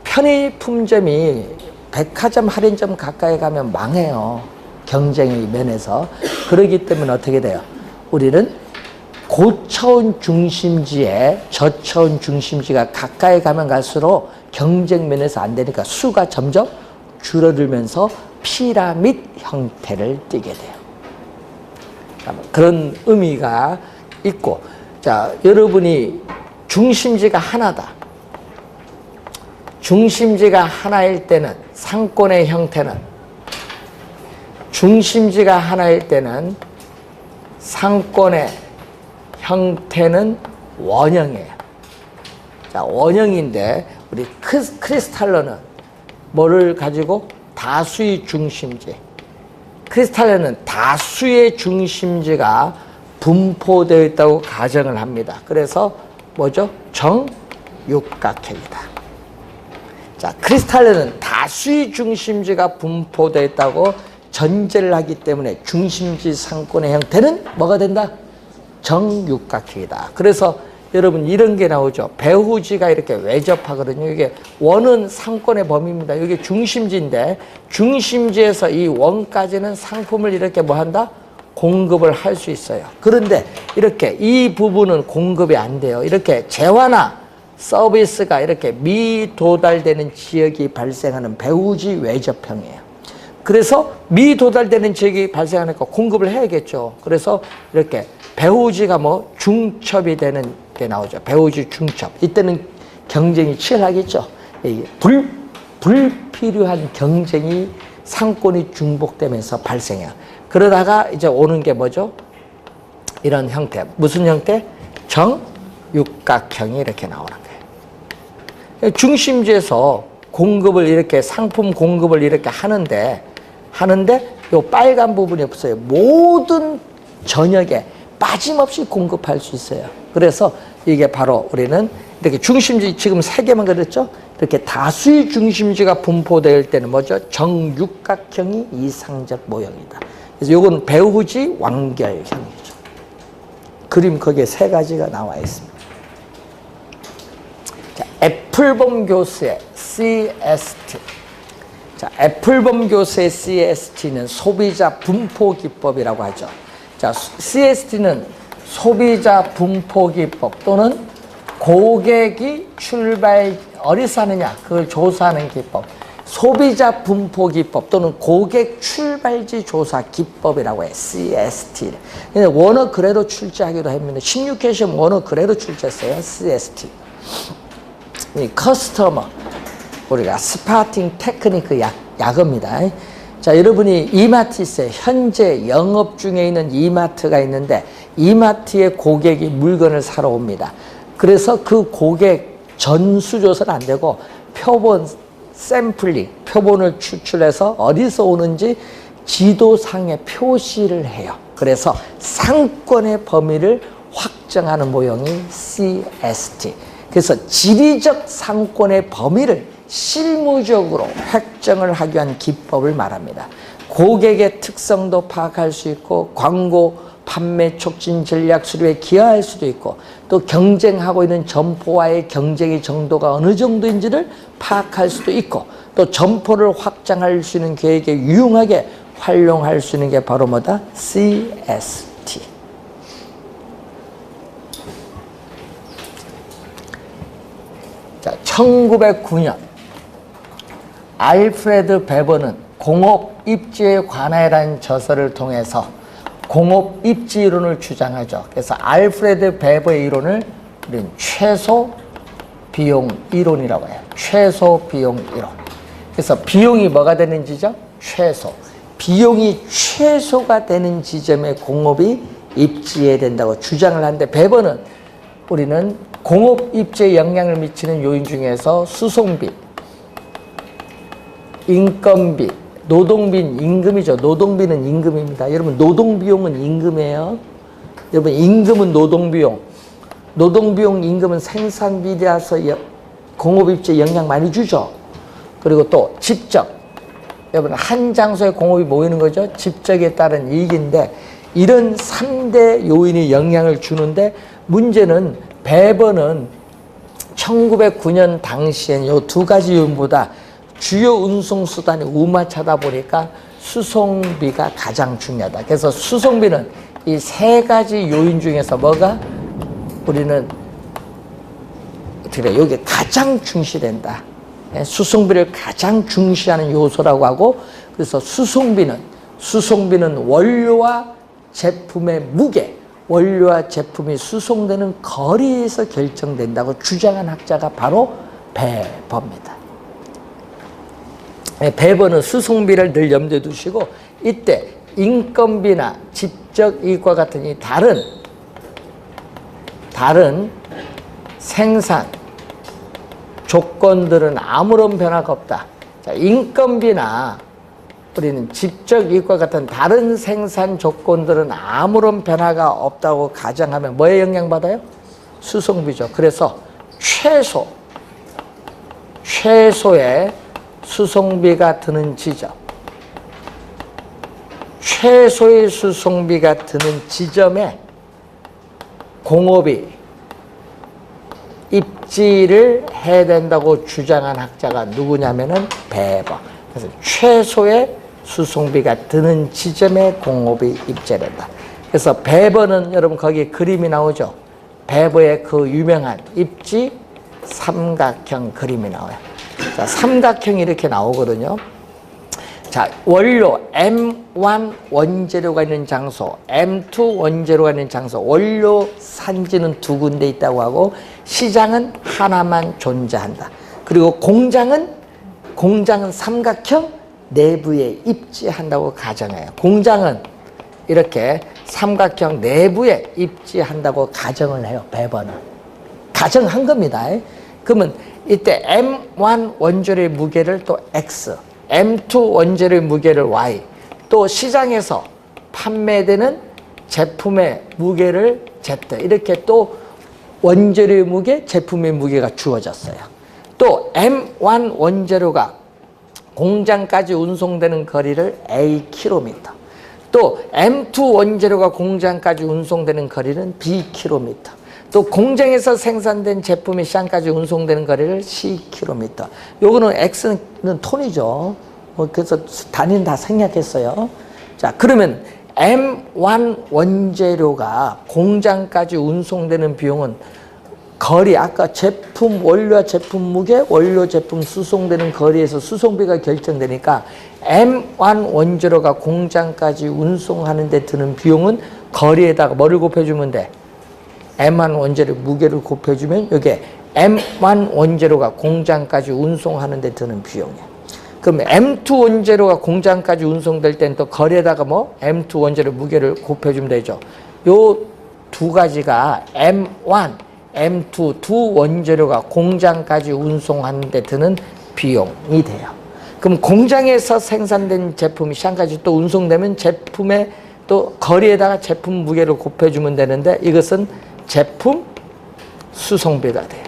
편의품점이 백화점 할인점 가까이 가면 망해요. 경쟁의 면에서. 그러기 때문에 어떻게 돼요? 우리는 고차원 중심지에 저차원 중심지가 가까이 가면 갈수록 경쟁 면에서 안 되니까 수가 점점 줄어들면서 피라밋 형태를 띠게 돼요. 그런 의미가 있고, 자, 여러분이 중심지가 하나다. 중심지가 하나일 때는 상권의 형태는 중심지가 하나일 때는 상권의 형태는 원형이에요. 자, 원형인데 우리 크리스탈로는 뭐를 가지고? 다수의 중심지. 크리스탈로는 다수의 중심지가 분포되어 있다고 가정을 합니다. 그래서 뭐죠? 정육각형이다. 자, 크리스탈로는 다수의 중심지가 분포되어 있다고 전제를 하기 때문에 중심지 상권의 형태는 뭐가 된다? 정육각형이다. 그래서 여러분 이런 게 나오죠. 배후지가 이렇게 외접하거든요. 이게 원은 상권의 범위입니다. 이게 중심지인데 중심지에서 이 원까지는 상품을 이렇게 뭐 한다? 공급을 할 수 있어요. 그런데 이렇게 이 부분은 공급이 안 돼요. 이렇게 재화나 서비스가 이렇게 미도달되는 지역이 발생하는 배후지 외접형이에요. 그래서 미도달되는 지역이 발생하니까 공급을 해야겠죠. 그래서 이렇게 배후지가 뭐 중첩이 되는 게 나오죠. 배후지 중첩. 이때는 경쟁이 치열하겠죠. 불필요한 경쟁이 상권이 중복되면서 발생해요. 그러다가 이제 오는 게 뭐죠? 이런 형태. 무슨 형태? 정육각형이 이렇게 나오는 거예요. 중심지에서 공급을 이렇게 상품 공급을 이렇게 하는데 요 빨간 부분이 없어요. 모든 전역에 빠짐없이 공급할 수 있어요. 그래서 이게 바로 우리는 이렇게 중심지 지금 3개만 그렸죠? 이렇게 다수의 중심지가 분포될 때는 뭐죠? 정육각형이 이상적 모형이다. 그래서 요건 배후지 완결형이죠. 그림 거기에 3가지가 나와 있습니다. 자, 애플범 교수의 CST. 자, 애플범 교수의 CST는 소비자 분포 기법이라고 하죠. 자, CST는 소비자 분포 기법 또는 고객이 어디서 하느냐 그걸 조사하는 기법. 소비자 분포 기법 또는 고객 출발지 조사 기법이라고 해요. CST. 워너 그래도 출제하기로 했는데 16회 시험 워너 그래도 출제했어요. CST. 이 커스터머 우리가 스파팅 테크니크 약어입니다. 자, 여러분이 이마트 있어요. 현재 영업 중에 있는 이마트가 있는데 이마트에 고객이 물건을 사러 옵니다. 그래서 그 고객 전수조사는 안 되고 표본 샘플링, 표본을 추출해서 어디서 오는지 지도상에 표시를 해요. 그래서 상권의 범위를 확정하는 모형이 CST. 그래서 지리적 상권의 범위를 실무적으로 획정을 하기 위한 기법을 말합니다. 고객의 특성도 파악할 수 있고 광고, 판매 촉진 전략 수립에 기여할 수도 있고 또 경쟁하고 있는 점포와의 경쟁의 정도가 어느 정도인지를 파악할 수도 있고 또 점포를 확장할 수 있는 계획에 유용하게 활용할 수 있는 게 바로 뭐다? CST. 자, 1909년 알프레드 베버는 공업 입지에 관하여라는 저서를 통해서 공업 입지 이론을 주장하죠. 그래서 알프레드 베버의 이론을 우리는 최소 비용 이론이라고 해요. 최소 비용 이론. 그래서 비용이 뭐가 되는지죠? 최소. 비용이 최소가 되는 지점에 공업이 입지해야 된다고 주장을 하는데 베버는 우리는 공업 입지에 영향을 미치는 요인 중에서 수송비, 인건비, 노동비는 임금이죠. 노동비는 임금입니다. 여러분 노동비용은 임금이에요. 여러분 임금은 노동비용. 노동비용 임금은 생산비라서 공업입지에 영향 많이 주죠. 그리고 또 집적. 여러분 한 장소에 공업이 모이는 거죠. 집적에 따른 이익인데 이런 3대 요인이 영향을 주는데 문제는 베버는 1909년 당시엔 이 2가지 요인보다 주요 운송수단이 우마차다 보니까 수송비가 가장 중요하다. 그래서 수송비는 이 3가지 요인 중에서 뭐가 우리는 어떻게 여기 가장 중시된다. 수송비를 가장 중시하는 요소라고 하고 그래서 수송비는 원료와 제품의 무게, 원료와 제품이 수송되는 거리에서 결정된다고 주장한 학자가 바로 베버입니다. 베버는 수송비를 늘 염두에 두시고 이때 인건비나 직접 이익과 같은 이 다른 생산 조건들은 아무런 변화가 없다. 자, 인건비나 우리는 직접 이익과 같은 다른 생산 조건들은 아무런 변화가 없다고 가정하면 뭐에 영향받아요? 수송비죠. 그래서 최소의 수송비가 드는 지점, 최소의 수송비가 드는 지점에 공업이 입지를 해야 된다고 주장한 학자가 누구냐면은 베버. 그래서 최소의 수송비가 드는 지점에 공업이 입지된다. 그래서 베버는 여러분 거기 그림이 나오죠. 베버의 그 유명한 입지 삼각형 그림이 나와요. 자, 삼각형이 이렇게 나오거든요. 자, 원료 M1 원재료가 있는 장소, M2 원재료가 있는 장소, 원료 산지는 두 군데 있다고 하고 시장은 하나만 존재한다. 그리고 공장은 삼각형 내부에 입지한다고 가정해요. 공장은 이렇게 삼각형 내부에 입지한다고 가정을 해요. 베버는 가정한 겁니다. 그러면 이때 M1 원재료의 무게를 또 X, M2 원재료의 무게를 Y, 또 시장에서 판매되는 제품의 무게를 Z, 이렇게 또 원재료의 무게, 제품의 무게가 주어졌어요. 또 M1 원재료가 공장까지 운송되는 거리를 A km, 또 M2 원재료가 공장까지 운송되는 거리는 B km, 또 공장에서 생산된 제품이 시장까지 운송되는 거리를 C km. 요거는 X는 톤이죠. 그래서 단위는 다 생략했어요. 자, 그러면 M1 원재료가 공장까지 운송되는 비용은 거리, 아까 제품, 원료와 제품 무게, 원료 제품 수송되는 거리에서 수송비가 결정되니까 M1 원재료가 공장까지 운송하는 데 드는 비용은 거리에다가 뭐를 곱해주면 돼? M1 원재료 무게를 곱해주면 이게 M1 원재료가 공장까지 운송하는 데 드는 비용이야. 그럼 M2 원재료가 공장까지 운송될 때는 또 거리에다가 뭐 M2 원재료 무게를 곱해주면 되죠. 요 두 가지가 M1, M2 두 원재료가 공장까지 운송하는 데 드는 비용이 돼요. 그럼 공장에서 생산된 제품이 시장까지 또 운송되면 제품의 또 거리에다가 제품 무게를 곱해주면 되는데 이것은 제품 수송비가 돼요.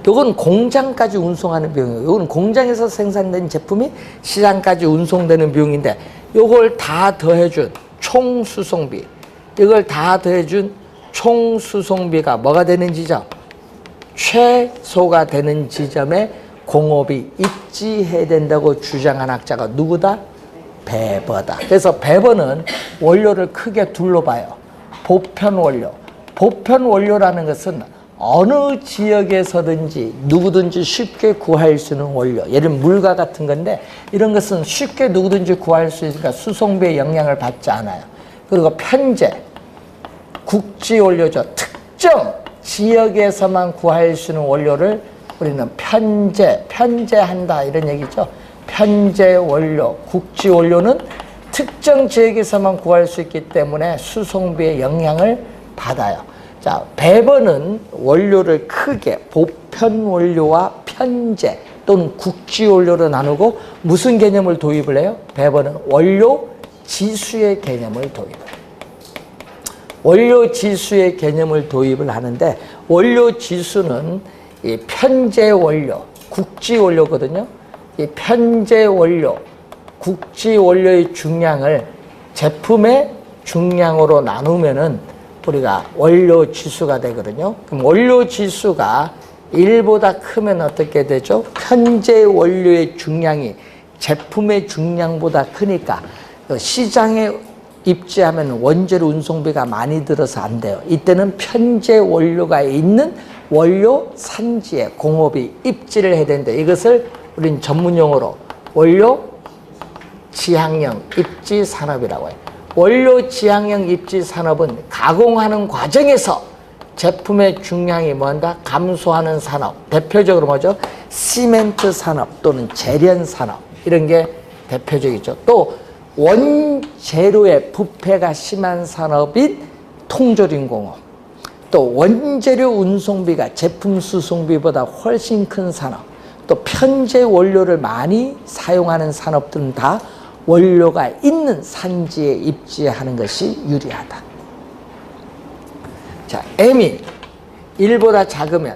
요건 공장까지 운송하는 비용이에요. 요건 공장에서 생산된 제품이 시장까지 운송되는 비용인데 요걸 다 더해준 총 수송비, 이걸 다 더해준 총 수송비가 뭐가 되는 지점? 최소가 되는 지점에 공업이 입지해야 된다고 주장한 학자가 누구다? 베버다. 그래서 베버는 원료를 크게 둘로 봐요. 보편 원료. 보편 원료라는 것은 어느 지역에서든지 누구든지 쉽게 구할 수 있는 원료. 예를 들면 물과 같은 건데 이런 것은 쉽게 누구든지 구할 수 있으니까 수송비의 영향을 받지 않아요. 그리고 편제, 국지 원료죠. 특정 지역에서만 구할 수 있는 원료를 우리는 편제한다 이런 얘기죠. 편제 원료, 국지 원료는 특정 지역에서만 구할 수 있기 때문에 수송비의 영향을 받아요. 자, 베버는 원료를 크게 보편 원료와 편제 또는 국지 원료로 나누고 무슨 개념을 도입을 해요? 베버는 원료 지수의 개념을 도입해요. 원료 지수의 개념을 도입을 하는데 원료 지수는 이 편제 원료, 국지 원료거든요. 이 편제 원료, 국지 원료의 중량을 제품의 중량으로 나누면은 우리가 원료 지수가 되거든요. 그럼 원료 지수가 1보다 크면 어떻게 되죠? 편제 원료의 중량이 제품의 중량보다 크니까 시장에 입지하면 원재료 운송비가 많이 들어서 안 돼요. 이때는 편제 원료가 있는 원료 산지에 공업이 입지를 해야 되는데 이것을 우린 전문용어로 원료 지향형 입지 산업이라고 해요. 원료 지향형 입지 산업은 가공하는 과정에서 제품의 중량이 뭔가 감소하는 산업. 대표적으로 뭐죠? 시멘트 산업 또는 제련 산업. 이런 게 대표적이죠. 또 원재료의 부패가 심한 산업인 통조림공업, 또 원재료 운송비가 제품 수송비보다 훨씬 큰 산업, 또 편제 원료를 많이 사용하는 산업들은 다 원료가 있는 산지에 입지하는 것이 유리하다. 자, M이 1보다 작으면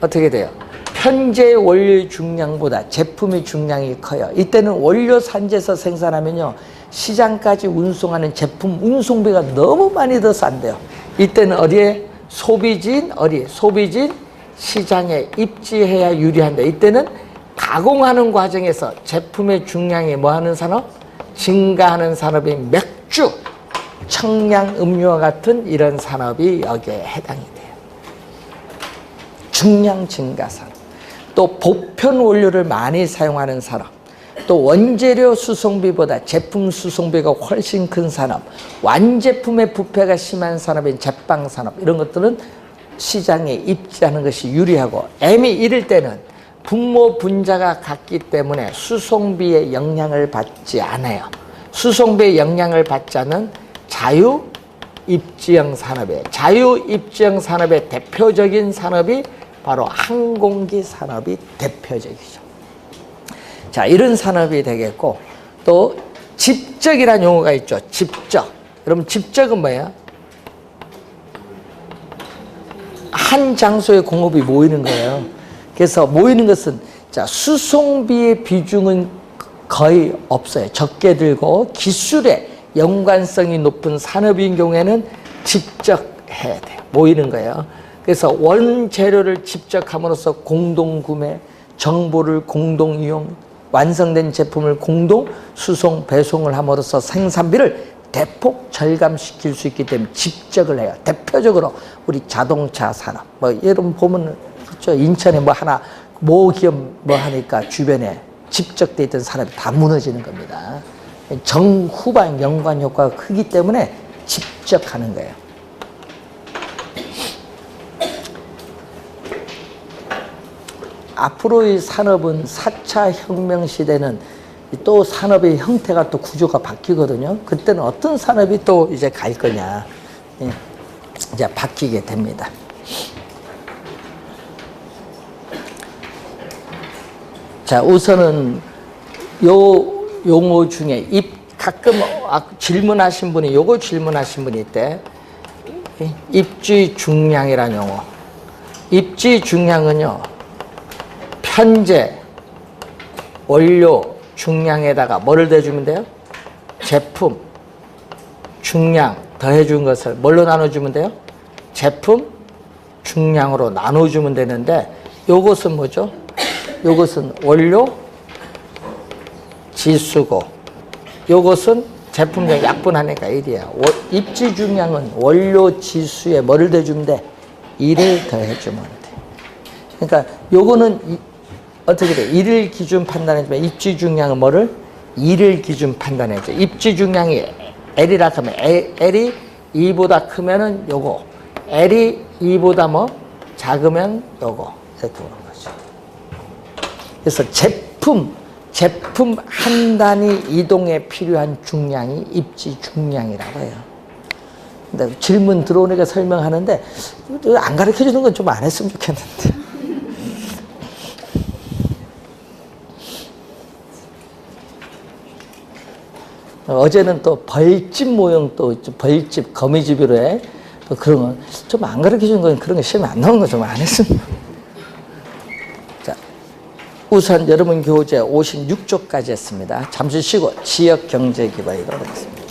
어떻게 돼요? 현재 원료의 중량보다 제품의 중량이 커요. 이때는 원료 산지에서 생산하면요, 시장까지 운송하는 제품 운송비가 너무 많이 더 싼데요. 이때는 어디에? 소비진 시장에 입지해야 유리한데, 이때는 가공하는 과정에서 제품의 중량이 뭐하는 산업? 증가하는 산업이 맥주, 청량 음료와 같은 이런 산업이 여기에 해당이 돼요. 중량 증가 산업. 또 보편 원료를 많이 사용하는 산업, 또 원재료 수송비보다 제품 수송비가 훨씬 큰 산업, 완제품의 부패가 심한 산업인 제빵 산업, 이런 것들은 시장에 입지하는 것이 유리하고, M이 1일 때는 분모 분자가 같기 때문에 수송비의 영향을 받지 않아요. 수송비의 영향을 받지 않는 자유입지형 산업이에요. 자유입지형 산업의 대표적인 산업이 바로 항공기 산업이 대표적이죠. 자, 이런 산업이 되겠고, 또 집적이라는 용어가 있죠. 집적. 여러분, 집적은 뭐예요? 한 장소에 공업이 모이는 거예요. 그래서 모이는 것은, 자, 수송비의 비중은 거의 없어요. 적게 들고 기술의 연관성이 높은 산업인 경우에는 집적해야 돼요. 모이는 거예요. 그래서 원재료를 집적함으로써 공동구매, 정보를 공동이용, 완성된 제품을 공동 수송, 배송을 함으로써 생산비를 대폭 절감시킬 수 있기 때문에 집적을 해요. 대표적으로 우리 자동차 산업, 뭐 여러분 보면 그렇죠. 인천에 뭐 하나 모 기업 뭐 하니까 주변에 집적돼 있던 산업이 다 무너지는 겁니다. 정후방 연관 효과가 크기 때문에 집적하는 거예요. 앞으로의 산업은 4차 혁명 시대는 또 산업의 형태가 또 구조가 바뀌거든요. 그때는 어떤 산업이 또 이제 갈 거냐, 이제 바뀌게 됩니다. 자, 우선은 요 용어 중에 가끔 질문하신 분이, 요거 질문하신 분이 있대. 입지 중량이라는 용어. 입지 중량은요, 현재 원료 중량에다가 뭐를 더해주면 돼요? 제품 중량 더해준 것을 뭘로 나눠주면 돼요? 제품 중량으로 나눠주면 되는데, 요것은 뭐죠? 요것은 원료 지수고, 요것은 제품량 약분하니까 1이야. 입지 중량은 원료 지수에 뭐를 더해주면 돼? 1을 더해주면 돼. 그러니까 요거는 어떻게 돼? 1을 기준 판단해주면, 입지 중량은 뭐를? 2를 기준 판단해줘. 입지 중량이 L이라 하면 L이 2보다 크면은 요거, L이 2보다 뭐 작으면 요거, 이렇게 보는 거죠. 그래서 제품 한 단위 이동에 필요한 중량이 입지 중량이라고 해요. 근데 질문 들어오니까 설명하는데 안 가르쳐 주는 건 좀 안 했으면 좋겠는데. 어제는 또 벌집 모형, 또 벌집, 거미집으로 해. 또 그런 건 좀 안 가르쳐 주는 건, 그런 거 시험에 안 나오는 거 좀 안 했습니다. 자, 우선 여러분 교재 56쪽까지 했습니다. 잠시 쉬고 지역 경제 기반이도록 하겠습니다.